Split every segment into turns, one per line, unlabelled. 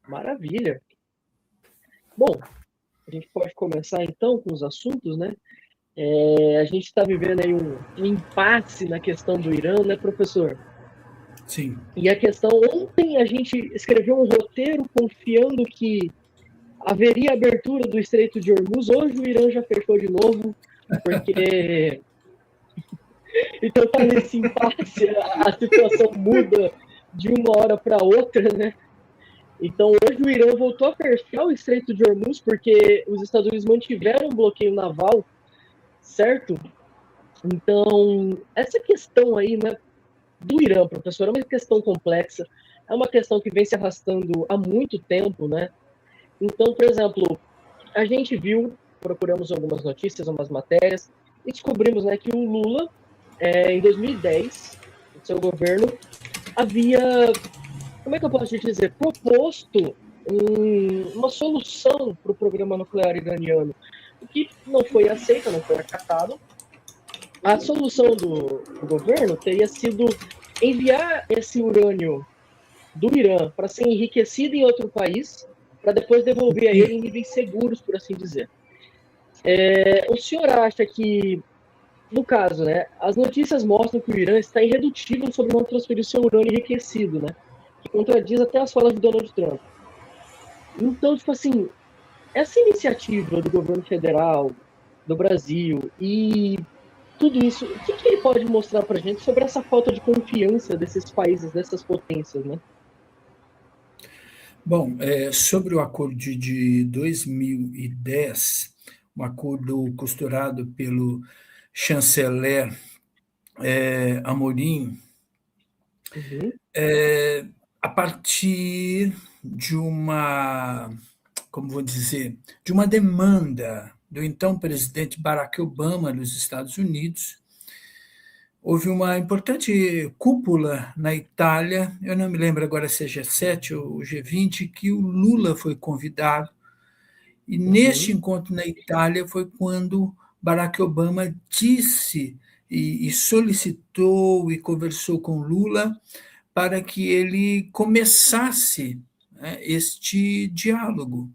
Maravilha. Bom, a gente pode começar então com os assuntos, né? A gente está vivendo aí um impasse na questão do Irã, né, professor?
Sim.
E a questão, ontem a gente escreveu um roteiro confiando que haveria abertura do Estreito de Hormuz, hoje o Irã já fechou de novo, porque então tá nesse impasse, a situação muda de uma hora para outra, né? Então hoje o Irã voltou a fechar o Estreito de Hormuz porque os Estados Unidos mantiveram um bloqueio naval, certo? Então, essa questão aí, né, do Irã, professor, é uma questão complexa, é uma questão que vem se arrastando há muito tempo, né? Então, por exemplo, a gente viu, procuramos algumas notícias, algumas matérias, e descobrimos, né, que o Lula, em 2010, o seu governo, havia, como é que eu posso dizer, proposto uma solução para o programa nuclear iraniano, o que não foi aceita, não foi acatado. A solução do governo teria sido enviar esse urânio do Irã para ser enriquecido em outro país, para depois devolver a ele em níveis seguros, por assim dizer. O senhor acha que, no caso, né, as notícias mostram que o Irã está irredutível sobre não transferir seu urânio enriquecido, né, que contradiz até as falas de Donald Trump. Então, tipo assim, essa iniciativa do governo federal, do Brasil e tudo isso, o que ele pode mostrar para a gente sobre essa falta de confiança desses países, dessas potências, né?
Bom, sobre o acordo de 2010, um acordo costurado pelo chanceler Amorim,
Uhum.
a partir de como vou dizer, de uma demanda do então presidente Barack Obama nos Estados Unidos. Houve uma importante cúpula na Itália, eu não me lembro agora se é G7 ou G20, que o Lula foi convidado. E neste encontro na Itália foi quando Barack Obama disse e solicitou e conversou com Lula para que ele começasse, né, este diálogo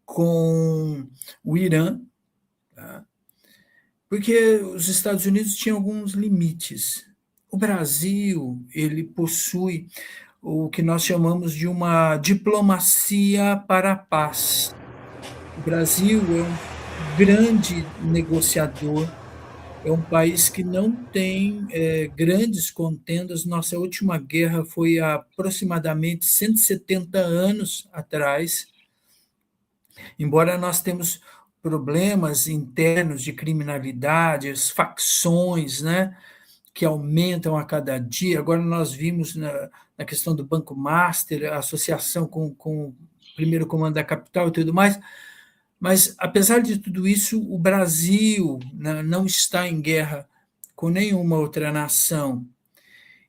com o Irã, tá? Porque os Estados Unidos tinham alguns limites. O Brasil, ele possui o que nós chamamos de uma diplomacia para a paz. O Brasil é um grande negociador, é um país que não tem grandes contendas. Nossa última guerra foi há aproximadamente 170 anos atrás, embora nós temos problemas internos de criminalidade, as facções, né, que aumentam a cada dia. Agora nós vimos na questão do Banco Master, a associação com o primeiro comando da capital e tudo mais. Mas, apesar de tudo isso, o Brasil, né, não está em guerra com nenhuma outra nação.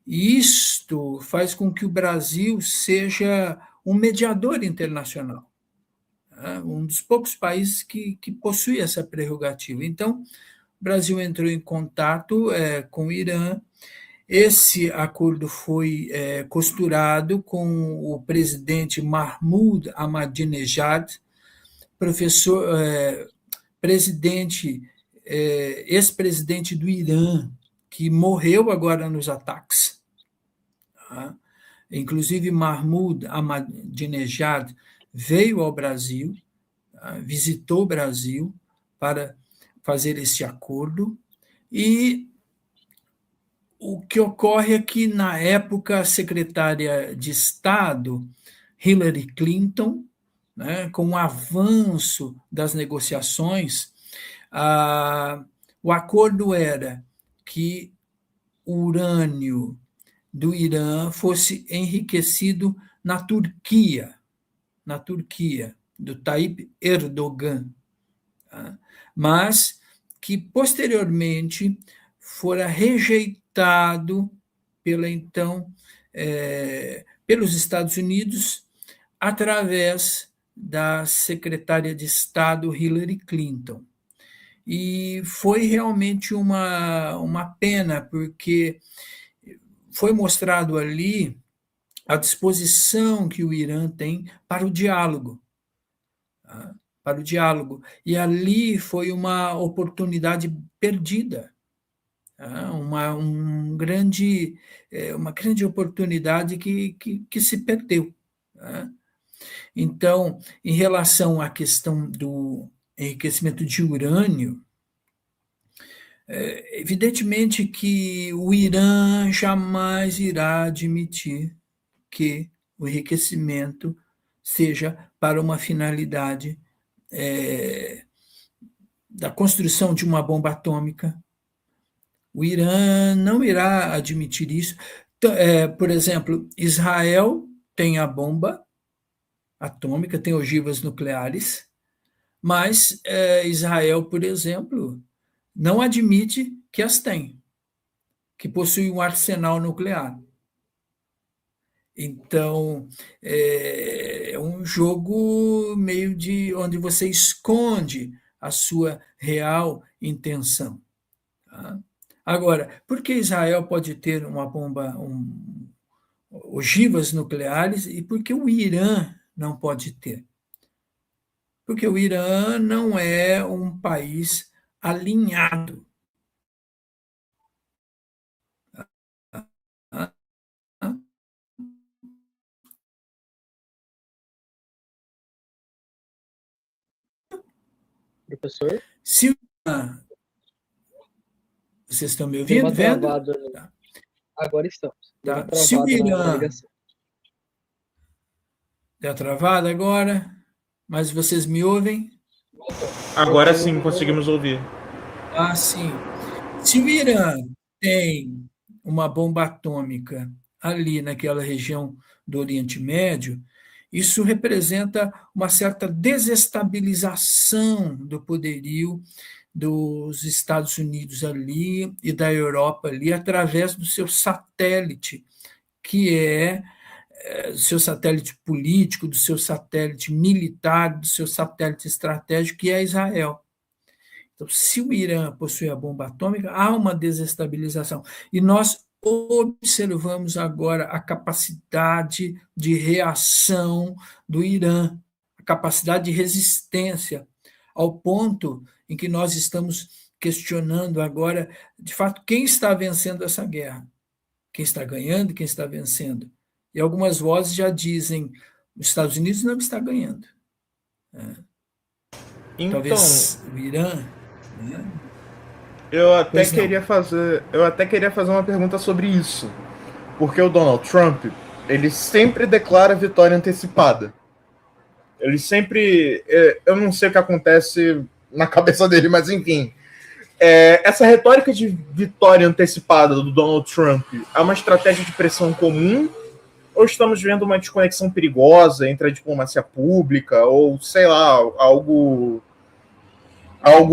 E isto faz com que o Brasil seja um mediador internacional, né, um dos poucos países que possui essa prerrogativa. Então, o Brasil entrou em contato com o Irã. Esse acordo foi costurado com o presidente Mahmoud Ahmadinejad, professor, presidente, ex-presidente do Irã, que morreu agora nos ataques. Tá? Inclusive, Mahmoud Ahmadinejad veio ao Brasil, tá? Visitou o Brasil para fazer esse acordo, e o que ocorre é que, na época, a secretária de Estado, Hillary Clinton, né, com o avanço das negociações, o acordo era que o urânio do Irã fosse enriquecido na Turquia, do Tayyip Erdogan, tá? Mas que posteriormente fora rejeitado pelos Estados Unidos através da secretária de Estado Hillary Clinton. E foi realmente uma pena, porque foi mostrado ali a disposição que o Irã tem para o diálogo. Tá? Para o diálogo. E ali foi uma oportunidade perdida. Tá? Uma grande oportunidade que se perdeu. Tá? Então, em relação à questão do enriquecimento de urânio, evidentemente que o Irã jamais irá admitir que o enriquecimento seja para uma finalidade da construção de uma bomba atômica. O Irã não irá admitir isso. Por exemplo, Israel tem a bomba atômica, tem ogivas nucleares, mas Israel, por exemplo, não admite que as tem, que possui um arsenal nuclear. Então, é um jogo meio de onde você esconde a sua real intenção. Tá? Agora, por que Israel pode ter uma bomba, ogivas nucleares, e por que o Irã não pode ter? Porque o Irã não é um país alinhado.
Professor?
Se o Irã, vocês estão me
Deu
ouvindo?
uma
Vendo?
travada.
Tá.
Agora estamos. Deu uma
Tá. Se o
travada na
Irã
ligação.
deu travada agora, mas vocês me ouvem?
Agora sim conseguimos ouvir.
Ah, sim. Se o Irã tem uma bomba atômica ali naquela região do Oriente Médio, isso representa uma certa desestabilização do poderio dos Estados Unidos ali e da Europa ali, através do seu satélite, que é do seu satélite político, do seu satélite militar, do seu satélite estratégico, que é Israel. Então, se o Irã possui a bomba atômica, há uma desestabilização. E nós observamos agora a capacidade de reação do Irã, a capacidade de resistência, ao ponto em que nós estamos questionando agora, de fato, quem está vencendo essa guerra, quem está ganhando e quem está vencendo. E algumas vozes já dizem, os Estados Unidos não está ganhando.
Então,
talvez o Irã...
eu até queria fazer uma pergunta sobre isso. Porque o Donald Trump, ele sempre declara vitória antecipada. Ele sempre... Eu não sei o que acontece na cabeça dele, mas enfim. Essa retórica de vitória antecipada do Donald Trump é uma estratégia de pressão comum? Ou estamos vendo uma desconexão perigosa entre a diplomacia pública? Ou, sei lá, algo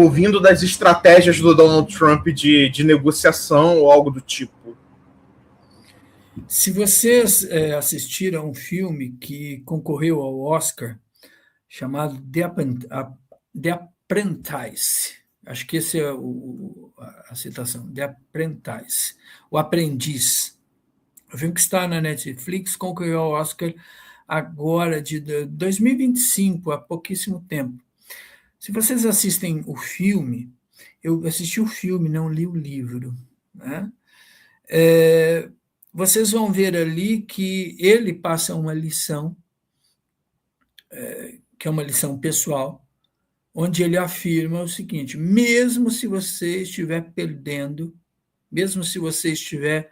vindo das estratégias do Donald Trump de negociação ou algo do tipo?
Se vocês assistiram a um filme que concorreu ao Oscar, chamado The Apprentice, acho que essa é a citação, The Apprentice, O Aprendiz. O filme que está na Netflix concorreu ao Oscar agora, de 2025, há pouquíssimo tempo. Se vocês assistem o filme, eu assisti o filme, não li o livro, né? Vocês vão ver ali que ele passa uma lição, que é uma lição pessoal, onde ele afirma o seguinte: mesmo se você estiver perdendo, mesmo se você estiver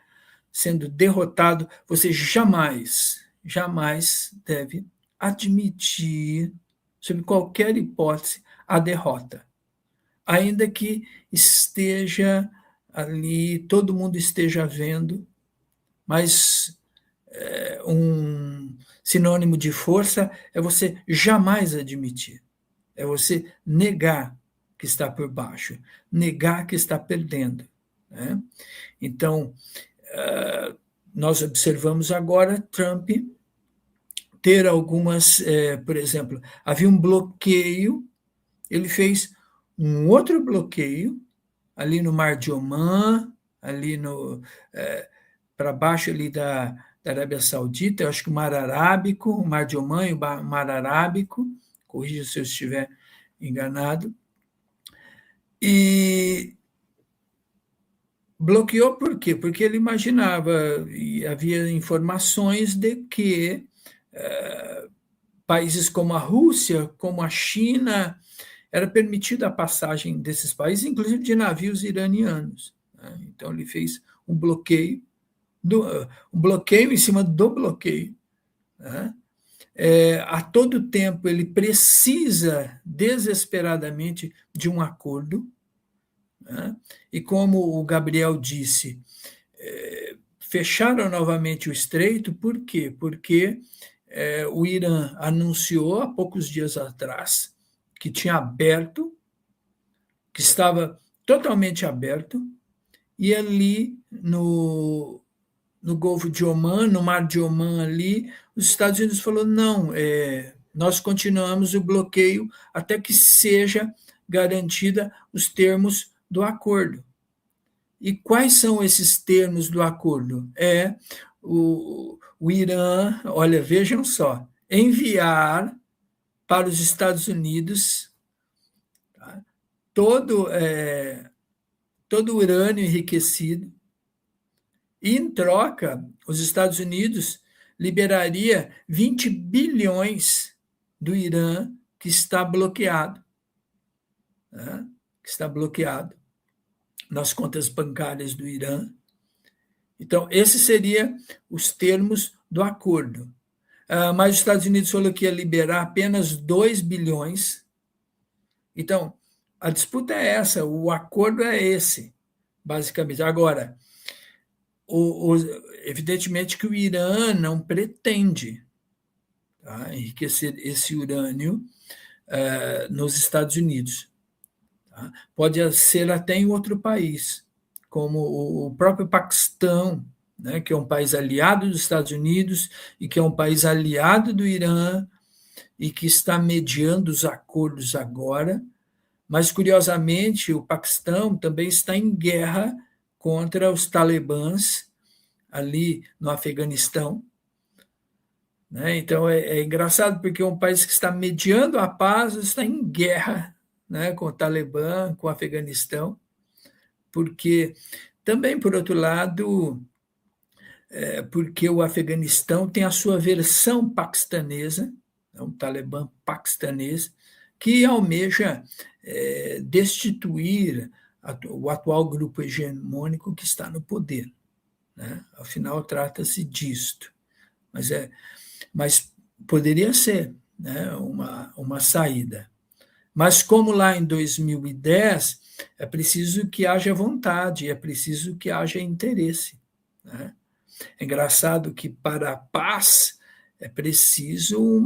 sendo derrotado, você jamais deve admitir, sob qualquer hipótese, a derrota. Ainda que esteja ali, todo mundo esteja vendo, mas um sinônimo de força é você jamais admitir, é você negar que está por baixo, negar que está perdendo. Né? Então, nós observamos agora Trump ter algumas, por exemplo, havia um bloqueio, ele fez um outro bloqueio ali no Mar de Omã, ali para baixo ali da da Arábia Saudita, eu acho que o Mar Arábico, o Mar de Omã e o Mar Arábico, corrija se eu estiver enganado, e bloqueou por quê? Porque ele imaginava, e havia informações de que países como a Rússia, como a China, era permitida a passagem desses países, inclusive de navios iranianos. Né? Então, ele fez um bloqueio em cima do bloqueio. Né? A todo tempo, ele precisa desesperadamente de um acordo. Né? E como o Gabriel disse, fecharam novamente o estreito, por quê? Porque o Irã anunciou há poucos dias atrás que tinha aberto, que estava totalmente aberto, e ali no Golfo de Omã, no Mar de Omã ali, os Estados Unidos falaram, não, nós continuamos o bloqueio até que seja garantida os termos do acordo. E quais são esses termos do acordo? O Irã, olha, vejam só, enviar para os Estados Unidos todo o urânio enriquecido, e, em troca, os Estados Unidos liberaria 20 bilhões do Irã que está bloqueado, né? Que está bloqueado nas contas bancárias do Irã. Então, esses seriam os termos do acordo. Mas os Estados Unidos falou que ia liberar apenas 2 bilhões. Então, a disputa é essa, o acordo é esse, basicamente. Agora, evidentemente que o Irã não pretende enriquecer esse urânio nos Estados Unidos. Tá? Pode ser até em outro país, como o próprio Paquistão, né, que é um país aliado dos Estados Unidos e que é um país aliado do Irã e que está mediando os acordos agora, mas, curiosamente, o Paquistão também está em guerra contra os talibãs ali no Afeganistão. Né? Então, é engraçado, porque é um país que está mediando a paz está em guerra, né, com o Talibã, com o Afeganistão, porque também, por outro lado, porque o Afeganistão tem a sua versão paquistanesa, um Talibã paquistanês, que almeja destituir o atual grupo hegemônico que está no poder. Né? Afinal, trata-se disto. Mas poderia ser, né, uma saída. Mas como lá em 2010, é preciso que haja vontade, é preciso que haja interesse. Né? É engraçado que para a paz é preciso